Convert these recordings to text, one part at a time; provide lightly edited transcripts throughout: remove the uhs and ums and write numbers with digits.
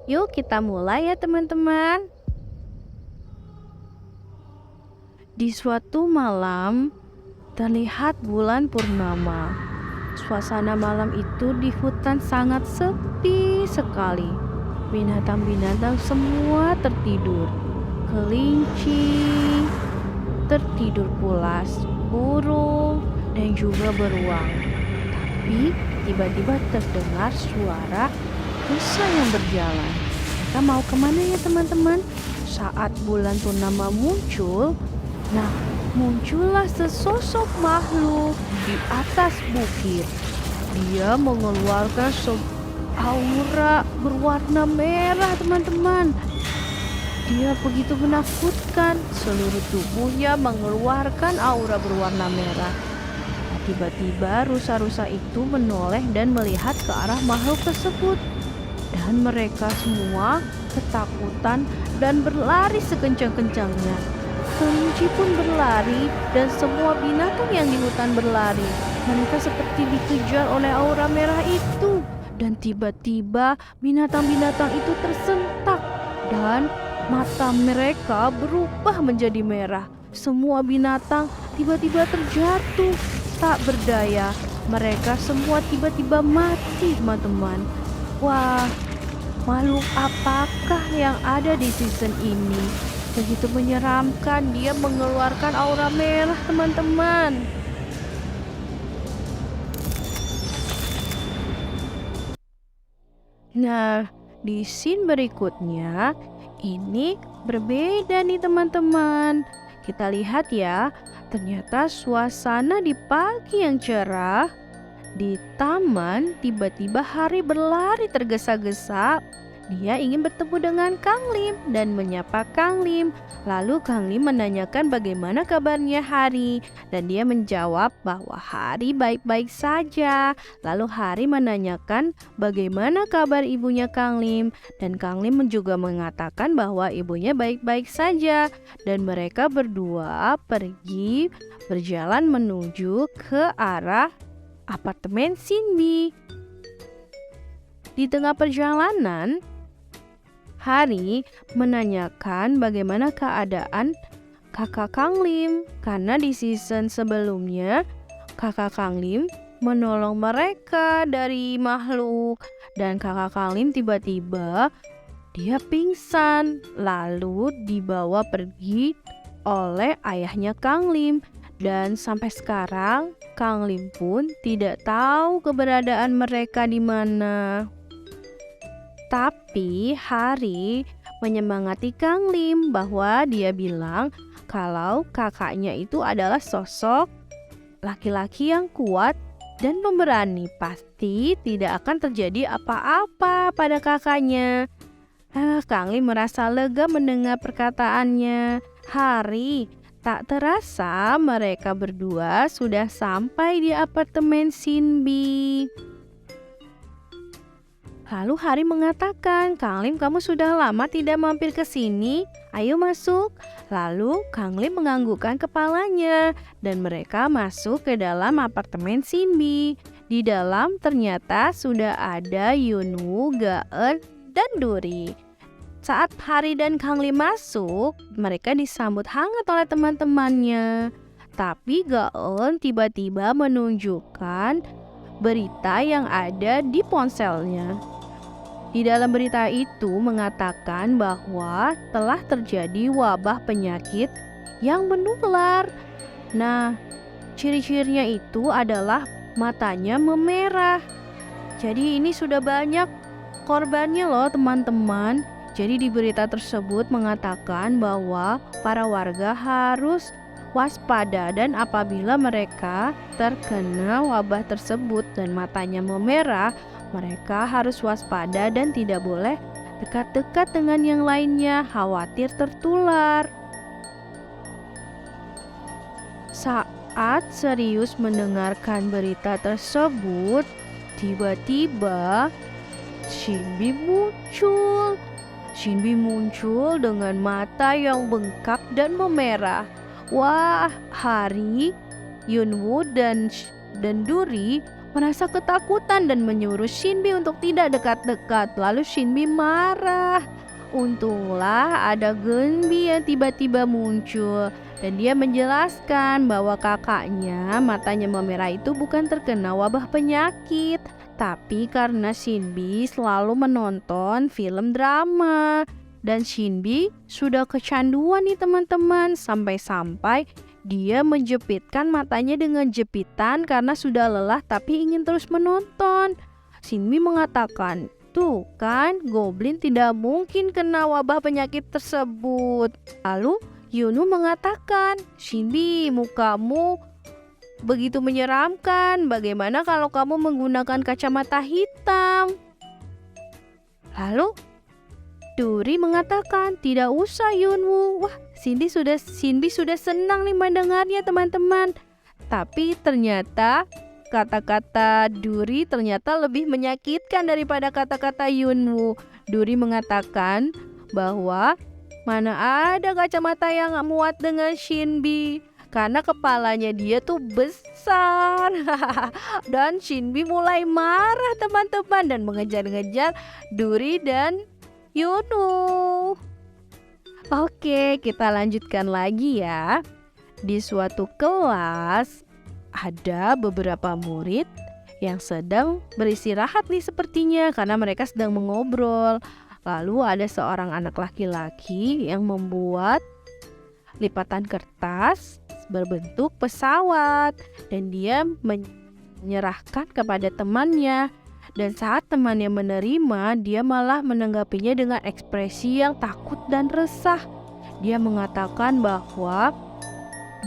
Yuk kita mulai ya teman-teman. Di suatu malam terlihat bulan purnama. Suasana malam itu di hutan sangat sepi sekali. Binatang-binatang semua tertidur. Kelinci tertidur pulas, burung dan juga beruang. Tapi tiba-tiba terdengar suara rusa yang berjalan. Kita mau kemana ya teman-teman? Saat bulan purnama muncul, nah muncullah sesosok makhluk di atas bukit. Dia mengeluarkan aura berwarna merah teman-teman. Dia begitu menakutkan, seluruh tubuhnya mengeluarkan aura berwarna merah. Tiba-tiba rusa-rusa itu menoleh dan melihat ke arah makhluk tersebut. Dan mereka semua ketakutan dan berlari sekencang-kencangnya. Kelinci pun berlari dan semua binatang yang di hutan berlari. Mereka seperti dikejar oleh aura merah itu. Dan tiba-tiba binatang-binatang itu tersentak dan mata mereka berubah menjadi merah. Semua binatang tiba-tiba terjatuh. Tak berdaya, mereka semua tiba-tiba mati, teman-teman. Wah, makhluk apakah yang ada di season ini? Begitu menyeramkan, dia mengeluarkan aura merah, teman-teman. Nah, di scene berikutnya, ini berbeda nih teman-teman. Kita lihat ya, ternyata suasana di pagi yang cerah. Di taman, tiba-tiba Hari berlari tergesa-gesa. Dia ingin bertemu dengan Kang Lim dan menyapa Kang Lim. Lalu Kang Lim menanyakan bagaimana kabarnya Hari. Dan dia menjawab bahwa Hari baik-baik saja. Lalu Hari menanyakan bagaimana kabar ibunya Kang Lim. Dan Kang Lim juga mengatakan bahwa ibunya baik-baik saja. Dan mereka berdua pergi berjalan menuju ke arah apartemen Cindy. Di tengah perjalanan, Hari menanyakan bagaimana keadaan kakak Kang Lim. Karena di season sebelumnya, kakak Kang Lim menolong mereka dari makhluk. Dan kakak Kang Lim tiba-tiba dia pingsan, lalu dibawa pergi oleh ayahnya Kang Lim. Dan sampai sekarang Kang Lim pun tidak tahu keberadaan mereka di mana. Tapi Hari menyemangati Kang Lim bahwa dia bilang kalau kakaknya itu adalah sosok laki-laki yang kuat dan pemberani. Pasti tidak akan terjadi apa-apa pada kakaknya. Kang Lim merasa lega mendengar perkataannya Hari. Tak terasa mereka berdua sudah sampai di apartemen Sinbi. Lalu Hari mengatakan, Kang Lim kamu sudah lama tidak mampir ke sini, ayo masuk. Lalu Kang Lim menganggukkan kepalanya dan mereka masuk ke dalam apartemen Sinbi. Di dalam ternyata sudah ada Yunwoo, Gaeun, dan Duri. Saat Hari dan Kang Lim masuk, mereka disambut hangat oleh teman-temannya. Tapi Gaeun tiba-tiba menunjukkan berita yang ada di ponselnya. Di dalam berita itu mengatakan bahwa telah terjadi wabah penyakit yang menular. Nah, ciri-cirinya itu adalah matanya memerah. Jadi ini sudah banyak korbannya loh teman-teman. Jadi di berita tersebut mengatakan bahwa para warga harus waspada dan apabila mereka terkena wabah tersebut dan matanya memerah, mereka harus waspada dan tidak boleh dekat-dekat dengan yang lainnya, khawatir tertular. Saat serius mendengarkan berita tersebut, tiba-tiba Shinbi muncul. Shinbi muncul dengan mata yang bengkak dan memerah. Wah, Hari, Yunwoo dan Duri merasa ketakutan dan menyuruh Shinbi untuk tidak dekat-dekat. Lalu Shinbi marah. Untunglah ada Genbi yang tiba-tiba muncul dan dia menjelaskan bahwa kakaknya matanya memerah itu bukan terkena wabah penyakit, tapi karena Shinbi selalu menonton film drama. Dan Shinbi sudah kecanduan nih teman-teman, sampai-sampai dia menjepitkan matanya dengan jepitan karena sudah lelah tapi ingin terus menonton. Shinbi mengatakan, "Tuh kan, Goblin tidak mungkin kena wabah penyakit tersebut." Lalu Yunu mengatakan, "Shinbi, mukamu begitu menyeramkan. Bagaimana kalau kamu menggunakan kacamata hitam?" Lalu Duri mengatakan, "Tidak usah Yunwoo." Wah, Shinbi sudah senang nih mendengarnya teman-teman. Tapi ternyata kata-kata Duri ternyata lebih menyakitkan daripada kata-kata Yunwoo. Duri mengatakan bahwa mana ada kacamata yang muat dengan Shinbi, karena kepalanya dia tuh besar. Dan Shinbi mulai marah teman-teman dan mengejar-ngejar Duri dan Yunwoo. Oke, kita lanjutkan lagi ya. Di suatu kelas ada beberapa murid yang sedang beristirahat nih sepertinya karena mereka sedang mengobrol. Lalu ada seorang anak laki-laki yang membuat lipatan kertas berbentuk pesawat dan dia menyerahkan kepada temannya. Dan saat temannya menerima, dia malah menanggapinya dengan ekspresi yang takut dan resah. Dia mengatakan bahwa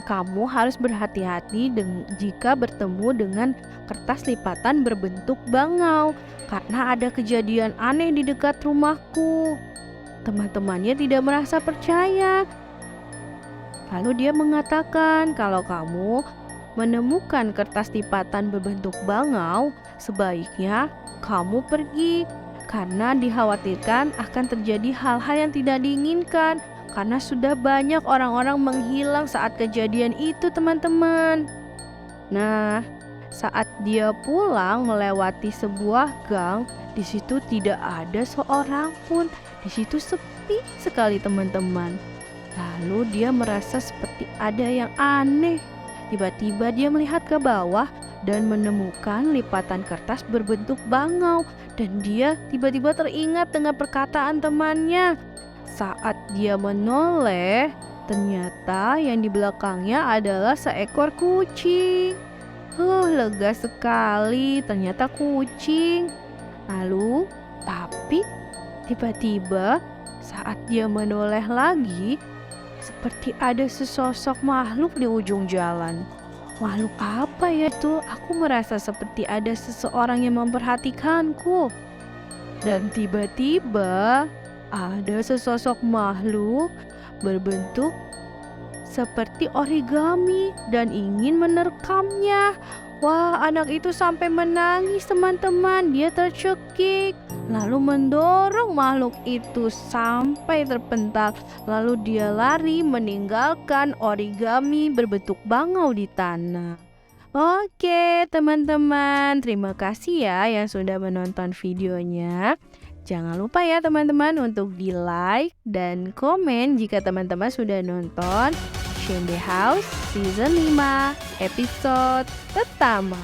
kamu harus berhati-hati jika bertemu dengan kertas lipatan berbentuk bangau, karena ada kejadian aneh di dekat rumahku. Teman-temannya tidak merasa percaya. Lalu dia mengatakan, kalau kamu menemukan kertas lipatan berbentuk bangau, sebaiknya kamu pergi karena dikhawatirkan akan terjadi hal-hal yang tidak diinginkan karena sudah banyak orang-orang menghilang saat kejadian itu teman-teman. Nah, saat dia pulang melewati sebuah gang, di situ tidak ada seorang pun. Di situ sepi sekali teman-teman. Lalu dia merasa seperti ada yang aneh. Tiba-tiba dia melihat ke bawah dan menemukan lipatan kertas berbentuk bangau. Dan dia tiba-tiba teringat dengan perkataan temannya. Saat dia menoleh, ternyata yang di belakangnya adalah seekor kucing. Lega sekali, ternyata kucing. Lalu, tapi tiba-tiba saat dia menoleh lagi, seperti ada sesosok makhluk di ujung jalan. Makhluk apa ya itu? Aku merasa seperti ada seseorang yang memperhatikanku. Dan tiba-tiba ada sesosok makhluk berbentuk seperti origami dan ingin menerkamnya. Wah, anak itu sampai menangis teman-teman. Dia tercekik, lalu mendorong makhluk itu sampai terpental. Lalu dia lari meninggalkan origami berbentuk bangau di tanah. Oke teman-teman, terima kasih ya yang sudah menonton videonya. Jangan lupa ya teman-teman untuk di like dan komen jika teman-teman sudah nonton Shinbi House Season 5 episode pertama.